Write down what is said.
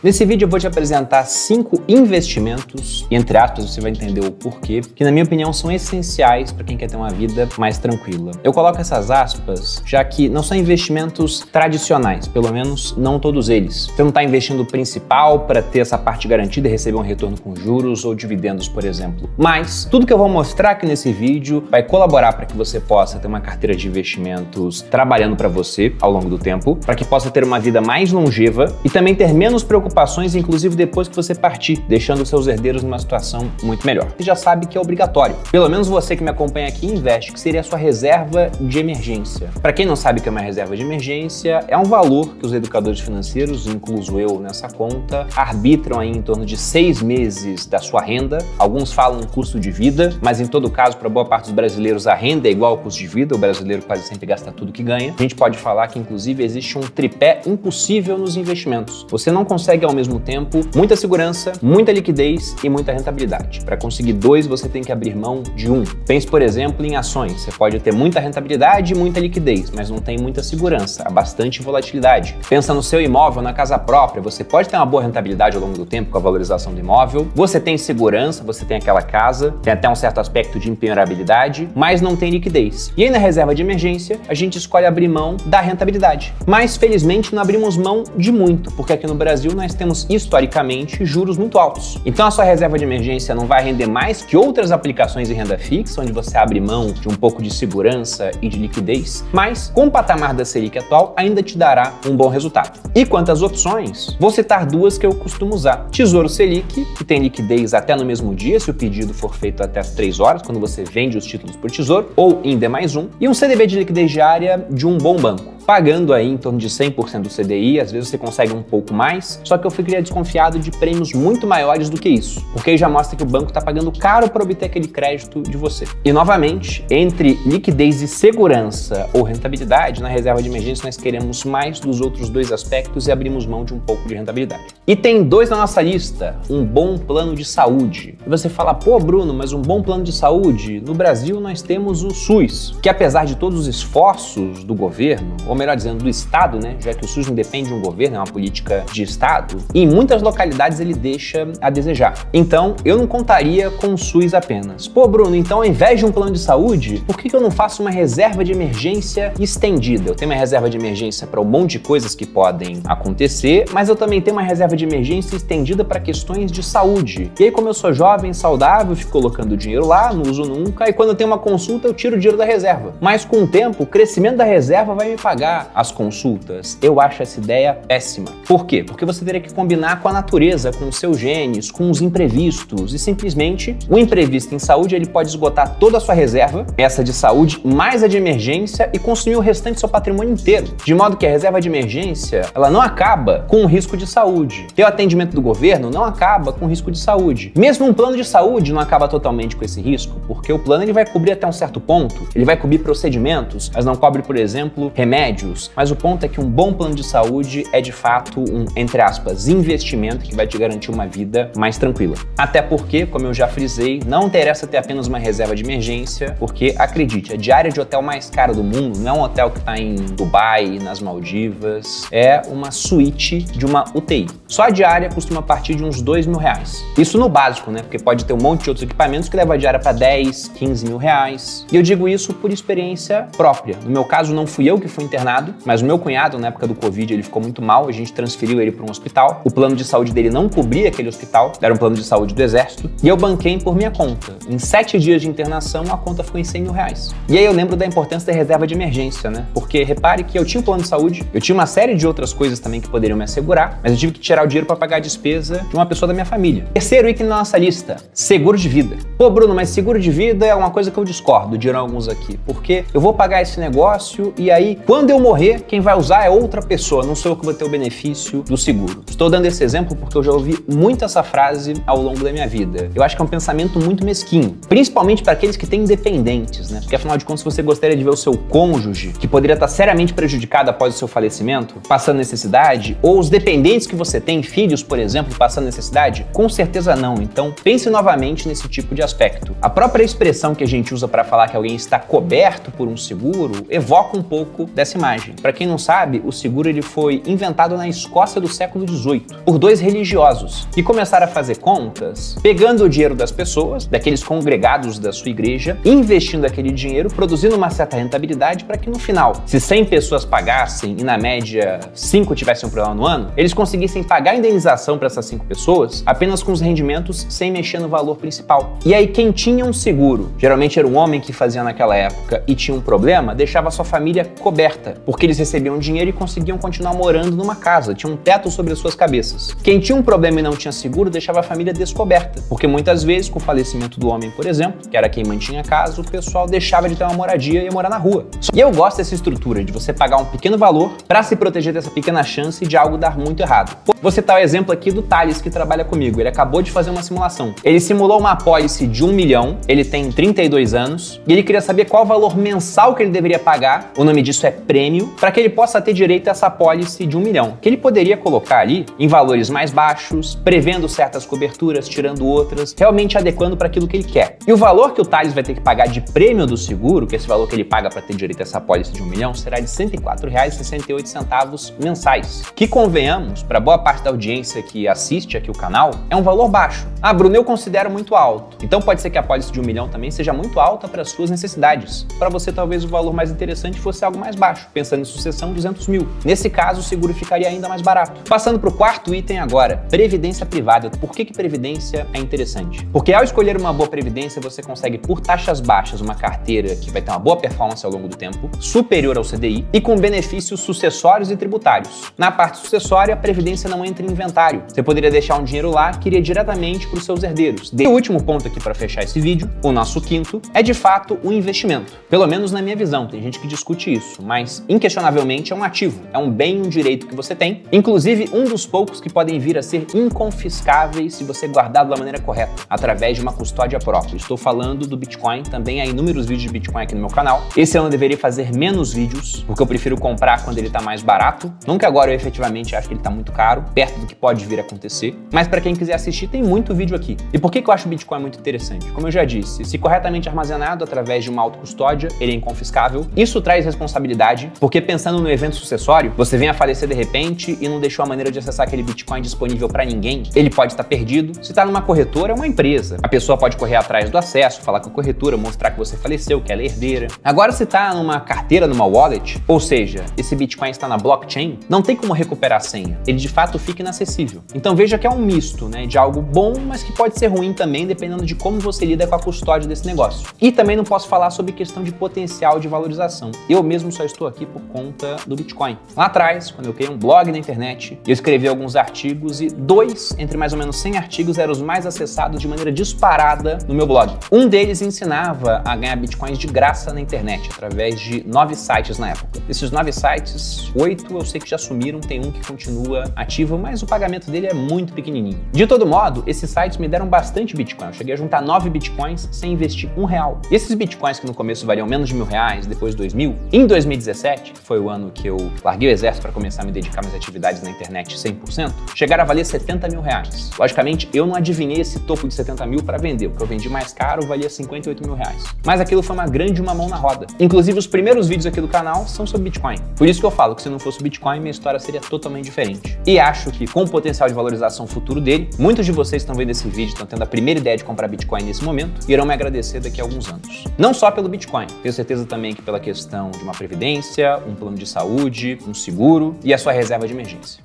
Nesse vídeo eu vou te apresentar 5 investimentos, e entre aspas você vai entender o porquê, que na minha opinião são essenciais para quem quer ter uma vida mais tranquila. Eu coloco essas aspas, já que não são investimentos tradicionais, pelo menos não todos eles. Você não está investindo o principal para ter essa parte garantida e receber um retorno com juros ou dividendos, por exemplo. Mas tudo que eu vou mostrar aqui nesse vídeo vai colaborar para que você possa ter uma carteira de investimentos trabalhando para você ao longo do tempo, para que possa ter uma vida mais longeva e também ter menos preocupações, inclusive depois que você partir, deixando seus herdeiros numa situação muito melhor. Você já sabe que é obrigatório. Pelo menos você que me acompanha aqui investe, que seria a sua reserva de emergência. Para quem não sabe o que é uma reserva de emergência, é um valor que os educadores financeiros, incluso eu nessa conta, arbitram aí em torno de 6 meses da sua renda. Alguns falam custo de vida, mas em todo caso, para boa parte dos brasileiros, a renda é igual ao custo de vida. O brasileiro quase sempre gasta tudo que ganha. A gente pode falar que, inclusive, existe um tripé impossível nos investimentos. Você não consegue, ao mesmo tempo, muita segurança, muita liquidez e muita rentabilidade. Para conseguir dois, você tem que abrir mão de um. Pense, por exemplo, em ações. Você pode ter muita rentabilidade e muita liquidez, mas não tem muita segurança, há bastante volatilidade. Pensa no seu imóvel, na casa própria. Você pode ter uma boa rentabilidade ao longo do tempo com a valorização do imóvel. Você tem segurança, você tem aquela casa, tem até um certo aspecto de empenhorabilidade, mas não tem liquidez. E aí na reserva de emergência, a gente escolhe abrir mão da rentabilidade. Mas, felizmente, não abrimos mão de muito, porque aqui no Brasil nós temos, historicamente, juros muito altos. Então a sua reserva de emergência não vai render mais que outras aplicações de renda fixa, onde você abre mão de um pouco de segurança e de liquidez, mas com o patamar da Selic atual ainda te dará um bom resultado. E quanto às opções, vou citar duas que eu costumo usar. Tesouro Selic, que tem liquidez até no mesmo dia, se o pedido for feito até as 3 horas, quando você vende os títulos por tesouro, ou em D+1, e um CDB de liquidez diária de um bom banco. Pagando aí em torno de 100% do CDI, às vezes você consegue um pouco mais, só que eu ficaria desconfiado de prêmios muito maiores do que isso, porque aí já mostra que o banco está pagando caro para obter aquele crédito de você. E novamente, entre liquidez e segurança ou rentabilidade, na reserva de emergência nós queremos mais dos outros dois aspectos e abrimos mão de um pouco de rentabilidade. E tem 2 na nossa lista, um bom plano de saúde. E você fala, pô Bruno, mas um bom plano de saúde? No Brasil nós temos o SUS, que apesar de todos os esforços do governo, ou melhor dizendo, do Estado, né? Já que o SUS não depende de um governo, é uma política de Estado, e em muitas localidades ele deixa a desejar. Então, eu não contaria com o SUS apenas. Pô, Bruno, então ao invés de um plano de saúde, por que eu não faço uma reserva de emergência estendida? Eu tenho uma reserva de emergência para um monte de coisas que podem acontecer, mas eu também tenho uma reserva de emergência estendida para questões de saúde. E aí, como eu sou jovem, saudável, fico colocando dinheiro lá, não uso nunca, e quando eu tenho uma consulta, eu tiro o dinheiro da reserva. Mas com o tempo, o crescimento da reserva vai me pagar as consultas. Eu acho essa ideia péssima. Por quê? Porque você teria que combinar com a natureza, com os seus genes, com os imprevistos, e simplesmente o imprevisto em saúde ele pode esgotar toda a sua reserva, essa de saúde, mais a de emergência, e consumir o restante do seu patrimônio inteiro. De modo que a reserva de emergência, ela não acaba com o risco de saúde. E o atendimento do governo não acaba com o risco de saúde. Mesmo um plano de saúde não acaba totalmente com esse risco, porque o plano ele vai cobrir até um certo ponto, ele vai cobrir procedimentos, mas não cobre, por exemplo, remédios. Mas o ponto é que um bom plano de saúde é de fato um, entre aspas, investimento que vai te garantir uma vida mais tranquila. Até porque, como eu já frisei, não interessa ter apenas uma reserva de emergência, porque, acredite, a diária de hotel mais cara do mundo não é um hotel que está em Dubai, nas Maldivas, é uma suíte de uma UTI. Só a diária costuma partir de uns R$2.000. Isso no básico, né? Porque pode ter um monte de outros equipamentos que levam a diária para 10, 15 mil reais. E eu digo isso por experiência própria. No meu caso, não fui eu que fui internado, mas o meu cunhado, na época do Covid, ele ficou muito mal, a gente transferiu ele para um hospital. O plano de saúde dele não cobria aquele hospital, era um plano de saúde do Exército, e eu banquei por minha conta. Em 7 dias de internação, a conta ficou em R$100 mil. E aí eu lembro da importância da reserva de emergência, né? Porque repare que eu tinha um plano de saúde, eu tinha uma série de outras coisas também que poderiam me assegurar, mas eu tive que tirar o dinheiro para pagar a despesa de uma pessoa da minha família. Terceiro item na nossa lista, seguro de vida. Pô, Bruno, mas seguro de vida é uma coisa que eu discordo, dirão alguns aqui, porque eu vou pagar esse negócio e aí, quando eu morrer, quem vai usar é outra pessoa, não sou eu que vou ter o benefício do seguro. Estou dando esse exemplo porque eu já ouvi muito essa frase ao longo da minha vida. Eu acho que é um pensamento muito mesquinho, principalmente para aqueles que têm dependentes, né? Porque afinal de contas, se você gostaria de ver o seu cônjuge, que poderia estar seriamente prejudicado após o seu falecimento, passando necessidade, ou os dependentes que você tem, filhos, por exemplo, passando necessidade, com certeza não. Então, pense novamente nesse tipo de aspecto. A própria expressão que a gente usa para falar que alguém está coberto por um seguro evoca um pouco dessa imagem. imagem. Para quem não sabe, o seguro ele foi inventado na Escócia do século XVIII por dois religiosos que começaram a fazer contas, pegando o dinheiro das pessoas, daqueles congregados da sua igreja, investindo aquele dinheiro, produzindo uma certa rentabilidade para que no final, se 100 pessoas pagassem e na média 5 tivessem um problema no ano, eles conseguissem pagar a indenização para essas 5 pessoas apenas com os rendimentos sem mexer no valor principal. E aí quem tinha um seguro, geralmente era um homem que fazia naquela época e tinha um problema, deixava a sua família coberta, porque eles recebiam dinheiro e conseguiam continuar morando numa casa, tinha um teto sobre as suas cabeças. Quem tinha um problema e não tinha seguro deixava a família descoberta, porque muitas vezes com o falecimento do homem, por exemplo, que era quem mantinha a casa, o pessoal deixava de ter uma moradia e ia morar na rua. E eu gosto dessa estrutura de você pagar um pequeno valor para se proteger dessa pequena chance de algo dar muito errado. Vou citar o exemplo aqui do Thales, que trabalha comigo. Ele acabou de fazer uma simulação. Ele simulou uma apólice de 1 milhão, ele tem 32 anos, e ele queria saber qual o valor mensal que ele deveria pagar, o nome disso é prêmio, para que ele possa ter direito a essa apólice de 1 milhão, que ele poderia colocar ali em valores mais baixos, prevendo certas coberturas, tirando outras, realmente adequando para aquilo que ele quer. E o valor que o Thales vai ter que pagar de prêmio do seguro, que é esse valor que ele paga para ter direito a essa apólice de 1 milhão, será de R$ 104,68 mensais, que convenhamos, para boa parte da audiência que assiste aqui o canal, é um valor baixo. Ah, Bruno, eu considero muito alto. Então pode ser que a apólice de 1 milhão também seja muito alta para as suas necessidades. Para você, talvez o valor mais interessante fosse algo mais baixo, pensando em sucessão, 200 mil. Nesse caso, o seguro ficaria ainda mais barato. Passando para o quarto item agora, previdência privada. Por que previdência é interessante? Porque ao escolher uma boa previdência, você consegue, por taxas baixas, uma carteira que vai ter uma boa performance ao longo do tempo, superior ao CDI e com benefícios sucessórios e tributários. Na parte sucessória, a previdência não entra em inventário. Você poderia deixar um dinheiro lá que iria diretamente para os seus herdeiros. E o último ponto aqui para fechar esse vídeo, o nosso quinto, é de fato o investimento. Pelo menos na minha visão, tem gente que discute isso, mas inquestionavelmente é um ativo, é um bem, um direito que você tem, inclusive um dos poucos que podem vir a ser inconfiscáveis se você guardar da maneira correta, através de uma custódia própria. Estou falando do Bitcoin, também há inúmeros vídeos de Bitcoin aqui no meu canal. Esse ano eu deveria fazer menos vídeos, porque eu prefiro comprar quando ele está mais barato. Não que agora eu efetivamente acho que ele está muito caro, perto do que pode vir a acontecer, mas para quem quiser assistir, tem muito vídeo aqui. E por que eu acho o Bitcoin muito interessante? Como eu já disse, se corretamente armazenado através de uma autocustódia, ele é inconfiscável. Isso traz responsabilidade, porque pensando no evento sucessório, você vem a falecer de repente e não deixou a maneira de acessar aquele Bitcoin disponível para ninguém, ele pode estar perdido. Se está numa corretora, é uma empresa. A pessoa pode correr atrás do acesso, falar com a corretora, mostrar que você faleceu, que ela é herdeira. Agora, se está numa carteira, numa wallet, ou seja, esse Bitcoin está na blockchain, não tem como recuperar a senha. Ele de fato fica inacessível. Então veja que é um misto, né, de algo bom, mas que pode ser ruim também, dependendo de como você lida com a custódia desse negócio. E também não posso falar sobre questão de potencial de valorização. Eu mesmo só estou aqui por conta do Bitcoin. Lá atrás, quando eu criei um blog na internet, eu escrevi alguns artigos e 2 entre mais ou menos 100 artigos eram os mais acessados de maneira disparada no meu blog. Um deles ensinava a ganhar Bitcoins de graça na internet, através de 9 sites na época. Desses 9 sites, 8 eu sei que já sumiram, tem um que continua ativo, mas o pagamento dele é muito pequenininho. De todo modo, esses sites me deram bastante Bitcoin. Eu cheguei a juntar 9 Bitcoins sem investir R$1. E esses Bitcoins que no começo valiam menos de R$1.000, depois 2.000, em 2017, que foi o ano que eu larguei o exército para começar a me dedicar às minhas atividades na internet 100%, chegaram a valer R$70 mil. Logicamente, eu não adivinhei esse topo de 70 mil para vender, porque eu vendi mais caro, valia R$58 mil. Mas aquilo foi uma grande mão na roda. Inclusive, os primeiros vídeos aqui do canal são sobre Bitcoin. Por isso que eu falo que se não fosse o Bitcoin, minha história seria totalmente diferente. E acho que com o potencial de valorização futuro dele, muitos de vocês estão vendo esse vídeo, estão tendo a primeira ideia de comprar Bitcoin nesse momento, e irão me agradecer daqui a alguns anos. Não só pelo Bitcoin, tenho certeza também que pela questão de uma previdência, um plano de saúde, um seguro e a sua reserva de emergência.